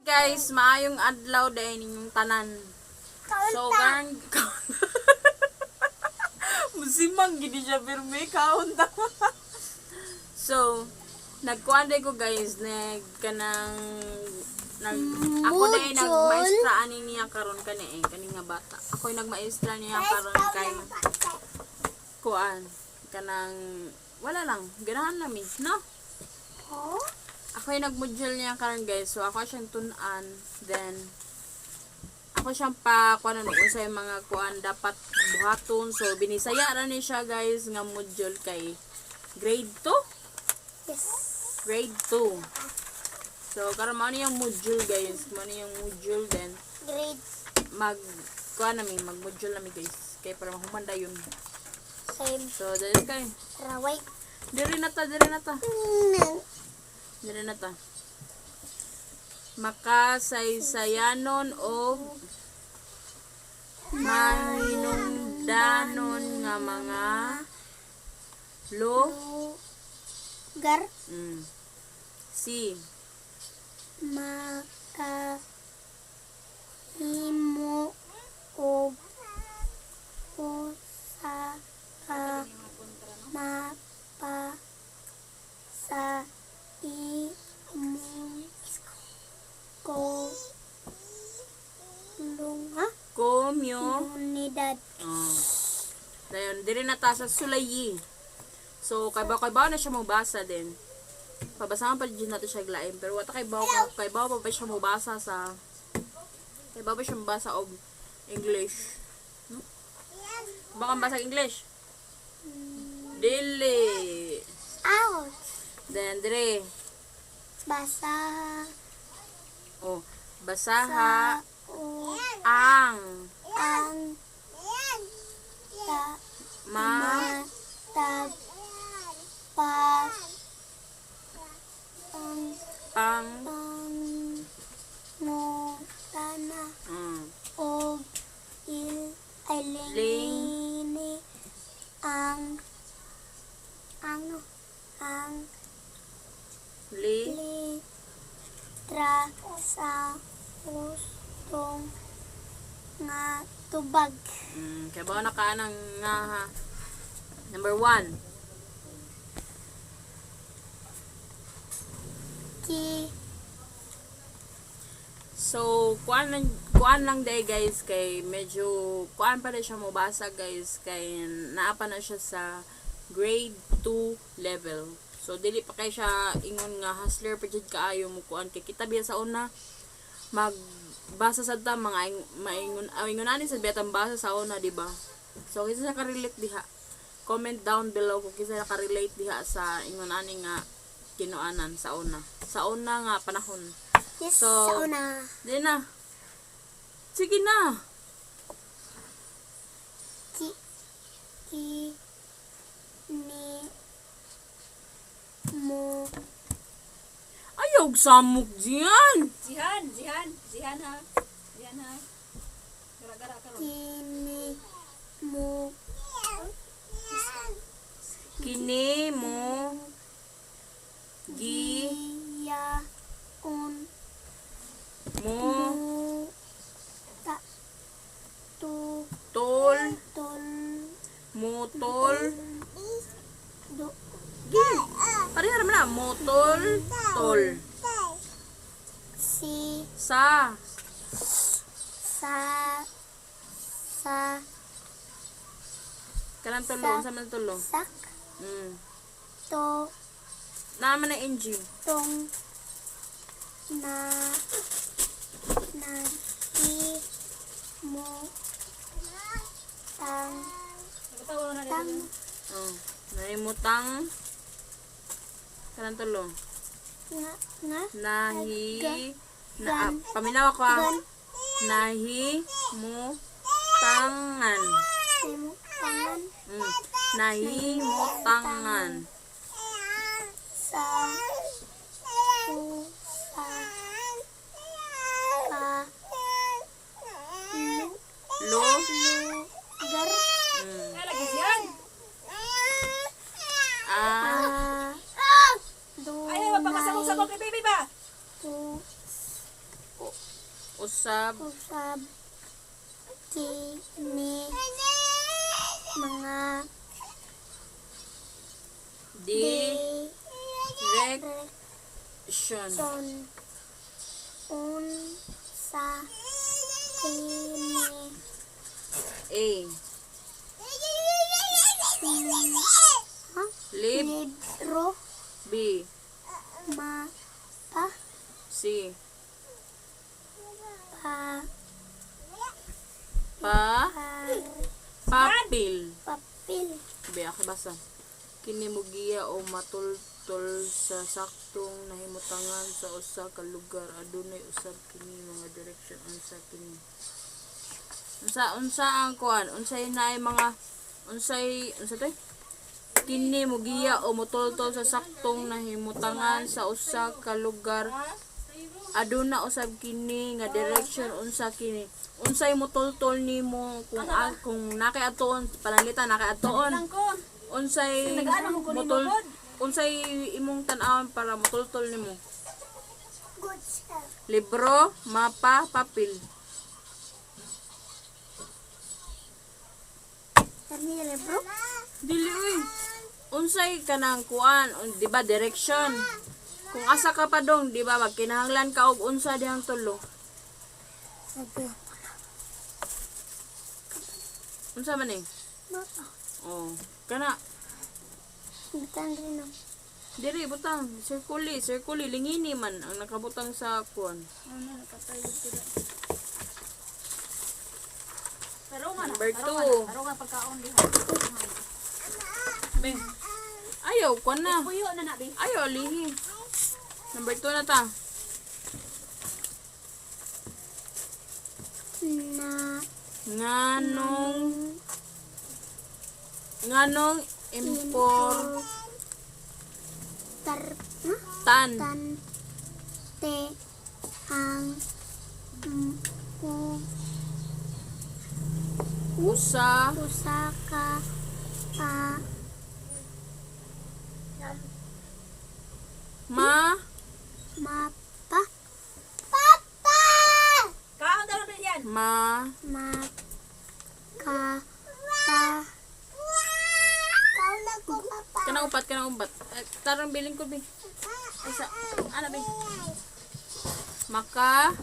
Guys, maayong adlaw din ninyong tanan. So, karang musimang gini siya pero may kaon ta. So, nagkuan ko guys, ako dahil nagmaestra ani niya karon kani nga bata. Ako nagmaestra niya karon kay kuan kanang wala lang, ganahan namin, no? Ako yung nag-module niya karon guys. So, ako siyang tunan. Then, ako siyang kuan sa mga kuan dapat buhaton. So, binisaya na ni siya guys nga module kay grade 2? Yes. Grade 2. So, karon mao ni yung module guys. Mao ni yung module then Grade kuan namin, mag-module namin guys. Kay para mahumanda yun. same. So, dahil kay Raway. Diri na ta. Dili na ta. Makasaysayanon o mahinungdanon nga mga Lugar. Si makahimo og usa ka mapa sa imong komunidad. Dayon, diri na ta sa sulayi. So, kay baw na siya mabasa din. Pabasahan pa din natin siya glaim. Pero wata kay baw pa siya mabasa sa kay baw pa siya mabasa og English. No? Baka mabasa English? Dili. Ouch. Then, dire. Basaha Basaha ang matag pangutana og ilini ang litra sa hustong nga tubag. Kaya ba na ka ng nga ha? Number 1. So, kuan lang day guys kay medyo kuan pa rin siya mabasa guys kay naapa na siya sa grade 2 level. So, dili pa kay siya ingon nga hustler pa jud kaayo mo kuan kay kita biya sa una magbasa sa ta mga ingon ani sa betang basa sa una, di ba? So, kisa ka relate diha. Comment down below kung kisa ka relate diha sa ingon ani nga kinuanan sa una. Sa una nga panahon. Yes, So, sa una. di na. Sige na. Ni mo Ayaw samok diyan. Jihan ha. Gara-gara ka ron. Kini mo giyaon mo ta tol tol motol do parehara man na motol tol si sa kanang tulo sa man tulo sak to naman na NG tong na mo tang naimutang kanang tulo nahi na paminaw ko nahi mo tangan nahi mo tangan sa lugar Lagi jihan. do Ayaw mapakasabog-sabog kay baby ba? tu usab usab kini mga direction direksyon unsa kini A. ha Lib. libro B. mapa C. pa Pa. Papil. papel B. Ako basa. Kini mo giya o matultol sa saktong nahimutangan sa usa ka lugar. Adunay usab kini mga direksyon unsa kini. Unsa ang kuan? Unsay naay mga unsa to? Kini mo giya o motultol sa saktong nahimutangan sa usa ka lugar. Aduna usab kini nga direction unsa kini. Unsay motultol nimo kung nakay atoon pananglitan nakay atoon. Lang ko. Unsay Nag-ano mo kunin mo, motol God? unsay imong tan-awon para motultol nimo? good sir Libro, mapa, papel. kani libro Dili uy. Unsay kanang kuan, di ba direction. Kung asa ka pa dong, di ba magkinahanglan ka og unsa dihang tulo. sabi Unsa man eh? mapa Oh, kana bitan rin no diri butang circuli lingini man ang nakabutang sa kuan. Ano, nakatayog ko na. Tarungan na. Number tarungan 2. na, tarungan pagkaon diha. Be. Ayaw kuan na. Puyo na na, be. Ayaw lihi. Number 2 na ta. na Nganong important tan te ang usa usaka ma mapa papa Kaon daw na yan. ma maka ta kaula ko papa kanang upat tarang biling ko bi isa ana bi maka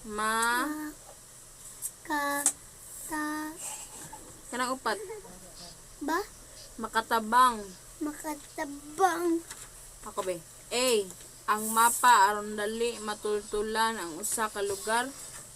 ma ka ta kanang upat ba makatabang makatabang ako be A ang mapa aron dali matultulan ang usa ka lugar.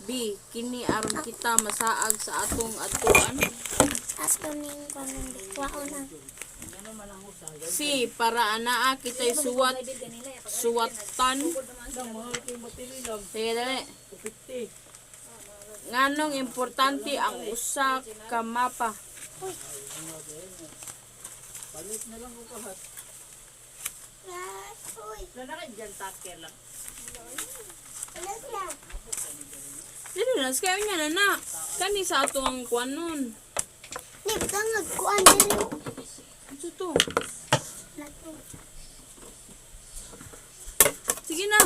B kini aron kita masaag sa atong adtuan. ato ning kanang dikwaon na C para anaa kitay suwatan. Sige dali. Nganong importante ang usa ka mapa? uy Dili na kaya niya na kani sa atong kuan nun. ni kangag kuan diri Ano to? nato Sige na.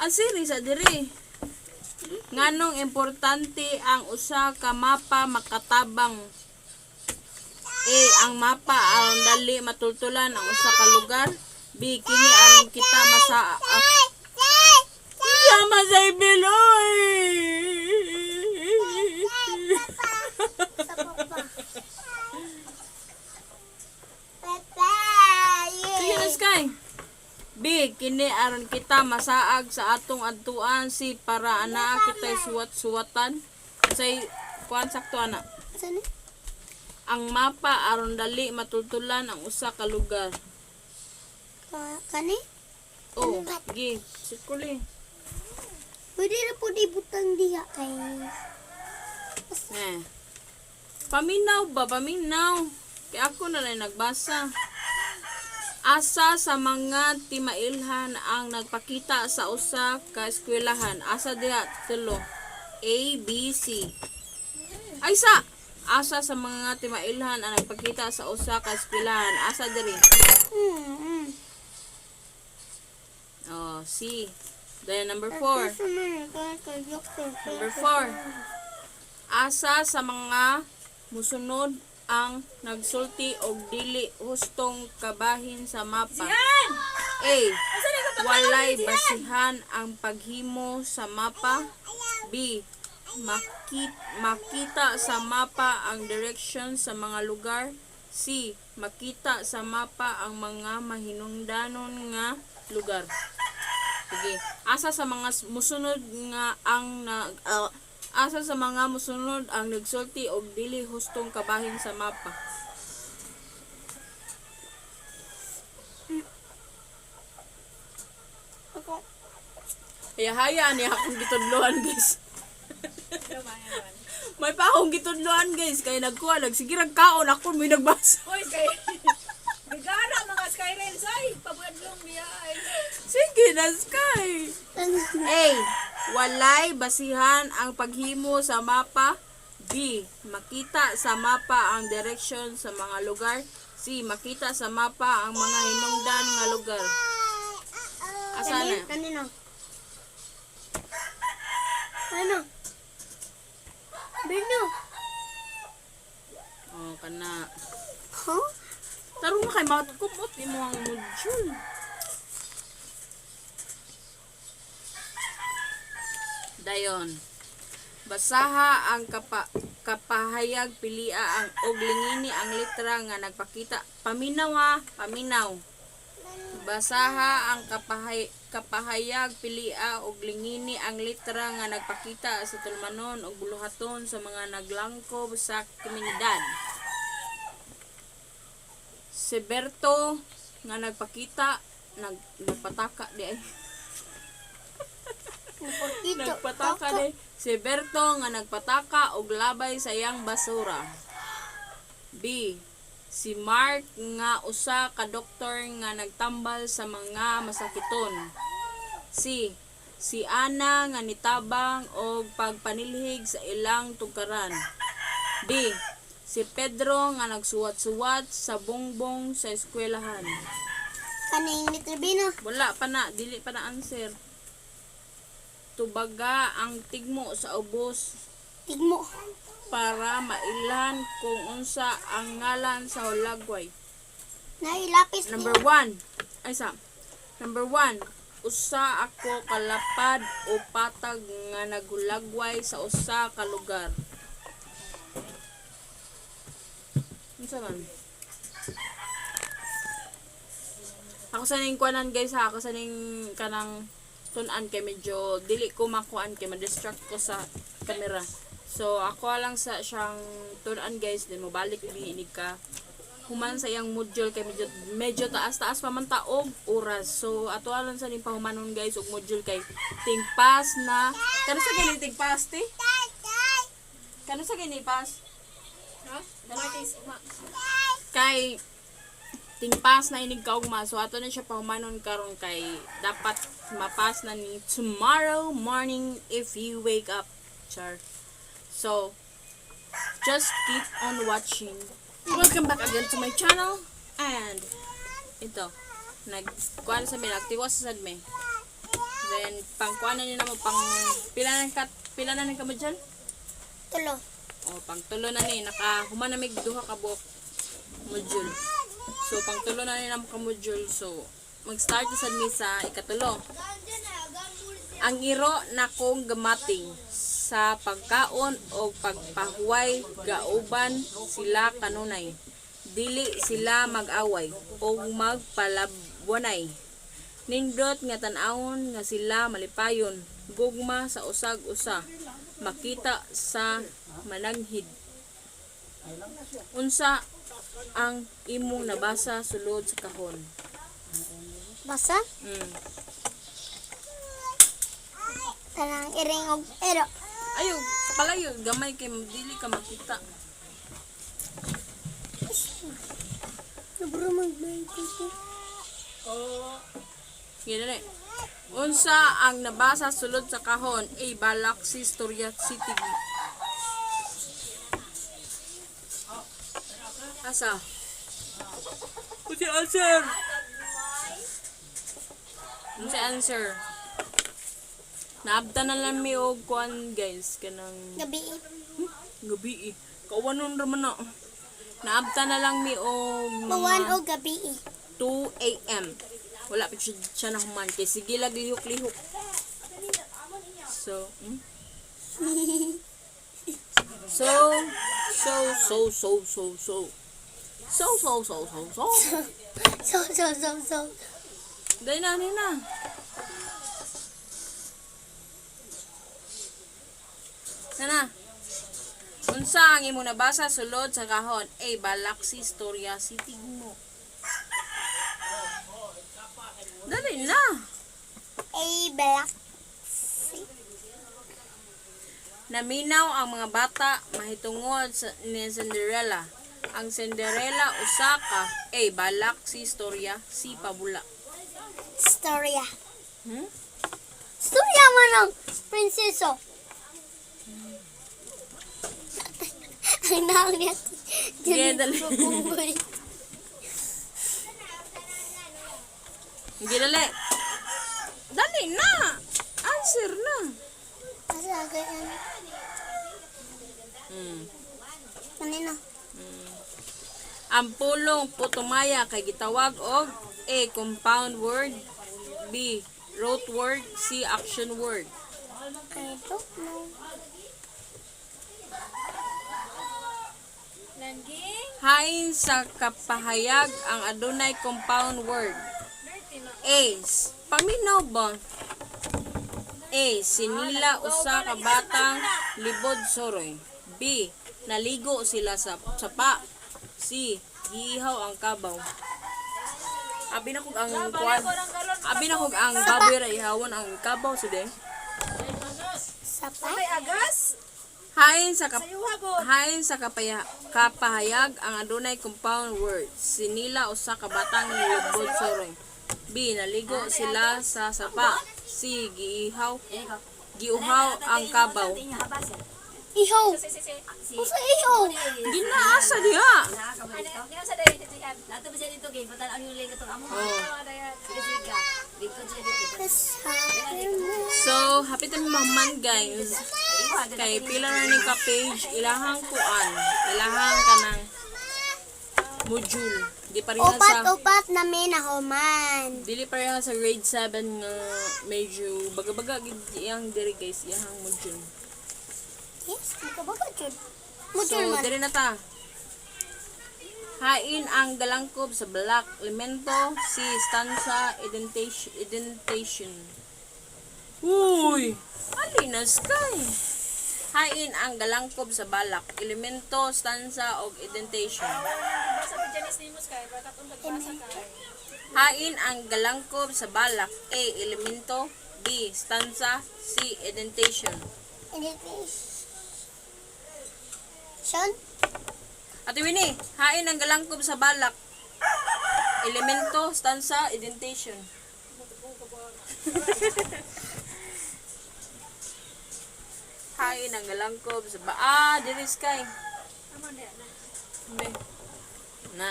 Asiri sa diri. Nganong importante ang usa ka mapa makatabang. A ang mapa aron dali matultulan ang usa ka lugar. B kini aron kita sama sa ibiloy. Sige na Sky. B kini aron kita masaag sa atong adtuan. C para ana kitay suwat-suwatan. Say kuan sakto ana. sani Ang mapa aron dali matultulan ang usa ka lugar. kani Oh, gi, sikuli. pwede na po di butang diha kay Paminaw ba? Paminaw. Kaya ako na lang nagbasa. Asa sa mga timailhan ang nagpakita sa usa ka eskwelahan. Asa diha? Tulo. A, B, C. Ay sa! Asa sa mga timailhan ang nagpakita sa usa ka eskwelahan. Asa diri? mm. Oh, Oh, C. Then number 4. Number 4. Asa sa mga musunod ang nagsulti og dili hustong kabahin sa mapa. Yan! A. Asa na ka Walay basihan ang paghimo sa mapa. B. Makita sa mapa ang direction sa mga lugar. C. Makita sa mapa ang mga mahinungdanon nga lugar. Sige. Asa sa mga musunod ang nagsulti og dili hustong kabahin sa mapa. Hayaan niya akong gitudloan, guys. May pa akong gitudloan, guys. Kaya nagsigirag kaon ako may nagbasa. Uy, kay... Gagana mga Skyrails ay! Pabuyad yung biyay! Sige na, Sky. A. Walay basihan ang paghimo sa mapa. B. Makita sa mapa ang direction sa mga lugar. C. Makita sa mapa ang mga hinungdan nga lugar. Asa na? Kanino? Ano? Bino? Oh, kana. Huh? Tarong na kay matkumot mo ang module. Dayon. Basaha ang kapahayag pilia ang og lingini ang letra nga nagpakita. Paminaw ha, paminaw. Basaha ang kapahayag pilia og lingini ang letra nga nagpakita sa tulmanon og buluhaton sa mga naglangkob sa komunidad. Si Berto nga nagpakita nagpataka di ay. Nagpataka di. Si Berto nga nagpataka og labay sa iyang basura. B. Si Mark nga usa ka doktor nga nagtambal sa mga masakiton. C. Si Ana nga nitabang og pagpanilhig sa ilang tugaran. D. Si Pedro nga nagsuwat-suwat sa bongbong sa eskwelahan. Kaning Mr. Bino? Wala pa na, dili pa na answer. Tubaga ang tigmo sa ubos Tigmo. para mailan kung unsa ang ngalan sa hulagway. Nailapis Number 1. Ay sa. Number 1. Usa ako kalapad o patag nga naghulagway sa usa ka lugar. Unsa man? Ako sa ning kuanan guys ha, ako sa ning kanang tunan kay medyo dili ko makuan kay ma-distract ko sa camera. So ako lang sa siyang tunan guys, then mobalik ni ka human sa iyang module kay medyo taas-taas pa man ta og oras. So ato lang sa ning pahumanon guys og module kay tingpas na kano sa gani tingpas ti? Kano sa gani pas? Ha? Damatis, ma. Kay tingpas na inig kaugma, so ato na siya pahumanon karon kay dapat mapas na ni tomorrow morning if you wake up, char. So just keep on watching. Welcome back again to my channel. And ito nagkuan sa aktiwas sa sadme. Then pangkuan na mo pang pila na ka mo dyan? Tulo. O pang tulo na ni nakahuman na mig duha ka buok module. So pang tulo na ni namo ka module. So mag-start sa misa ikatulo. Ang iro na kong gamating sa pagkaon o pagpahuway gauban sila kanunay. Dili sila mag-away o magpalabwanay. Nindot nga tan-awon nga sila malipayon, gugma sa usag-usa, makita sa mananghid. Unsa ang imong nabasa sulod sa kahon? Basa? Kanang iring og ero. Ayaw, palayo, gamay kay dili ka makita. Nabro mag-bike ko. Gina unsa ang nabasa sulod sa kahon? A. Balaksi, Storya City. Asa? Puti answer. Ano sa answer? Naabta na lang mi og kuan guys kanang Gabi. gabi eh. Kawanon raman na. Naabta na lang mi og Pawan mga o gabi. 2 a.m. Wala pa siya na human. Kaya sige lang lihok-lihok. So, So. So. Dahil na. Nana. Unsa ang imong nabasa sulod sa kahon? A. Balaksi Storya City mo. Dali na. A black. Naminaw ang mga bata mahitungod ni Cinderella. Ang Cinderella usa ka A. Balaksi Storya C. Pabula. Storya. Hmm? Storya man ang prinseso. Ang naong niya. Sige, dali. Hindi dali. Dali na. Answer na. Kanina. Ang pulong putumaya kay gitawag og A. Compound word, B. Rote word, C. Action word. I don't know. Langging. Hain sa kapahayag ang adunay compound word. A. Paminaw ba? A. Sinila usa ka batang libod soroy. B. Naligo sila sa sapa. C. Giihaw ang kabaw. Abi na kog ang kuan. Abi na kog ang baboy ra ihawon ang kabaw sude. Sapa. Ay, agas. Hain sa Sa'yo hagot. hain sa kapahayag ang adunay compound word. Sinila usa ka batang libod soroy. B. Naligo sila sa sapa. C. Giuhaw ang kabaw. Ihaw. Si. Usa ihaw. Ginaasa diha. Kaya sa dahil nato bisa dito kay patan ang yung lingkot amo. So, happy tayo maman guys. Kay pila na ni ka page, ilahang kuan. Ilahang kanang module. Di pa rin sa Upat namin ako man. dili pa rin sa grade 7 nga medyo baga-baga gid iyang diri guys, iyang module. Yes, makabaga jud. So, Mudul man. diri na ta. Hain ang galangkob sa balak, elemento, C. Stanza, indentation. Uy! Alinas kay. Hain ang galangkob sa balak, elemento, stanza, o indentation. Basa pa Janice ni Muskay, baka tong nagbasa ka. Hain ang galangkob sa balak, A. Elemento, B. Stanza, C. Indentation. Sean? Ate Winnie, hain ang galangkob sa balak, elemento, stanza, indentation. Hain ang galangkob sa diri sky. Amo na na. Be. Na.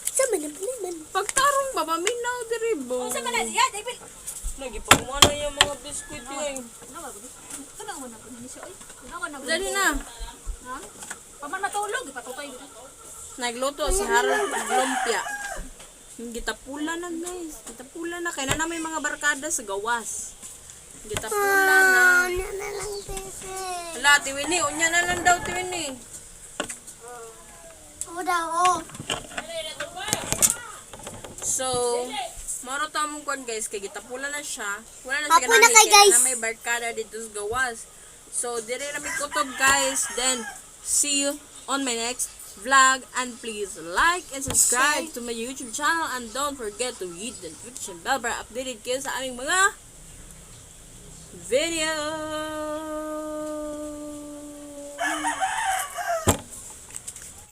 Sama na paliman. Pagtarong ba maminaw diri bo. Unsa man na siya? Dipil. Lagi pa mo na yung mga biskuit yun. Nawa ba? Kunawa na ko ni siya. Oy. Kunawa na ko. Dali na. Ha? Paman matulog, ipatutay. Nagluto si Harold og lumpia. Gitapula na guys. Gitapula na. Kaya na namin mga barkada sa gawas. Gitapula na. Ano na lang bebe. Hala, Tiwini. Unya na lang daw, Tiwini. Ako daw, oh. So, maro tamong kwan guys. Kaya gitapula na siya. Wala na siya Apo na kay kaya guys. na may barkada dito sa gawas. So, dire na may kutob guys. Then, see you on my next vlog. And please like and subscribe to my YouTube channel. And don't forget to hit the notification bell para updated kayo sa aming mga video.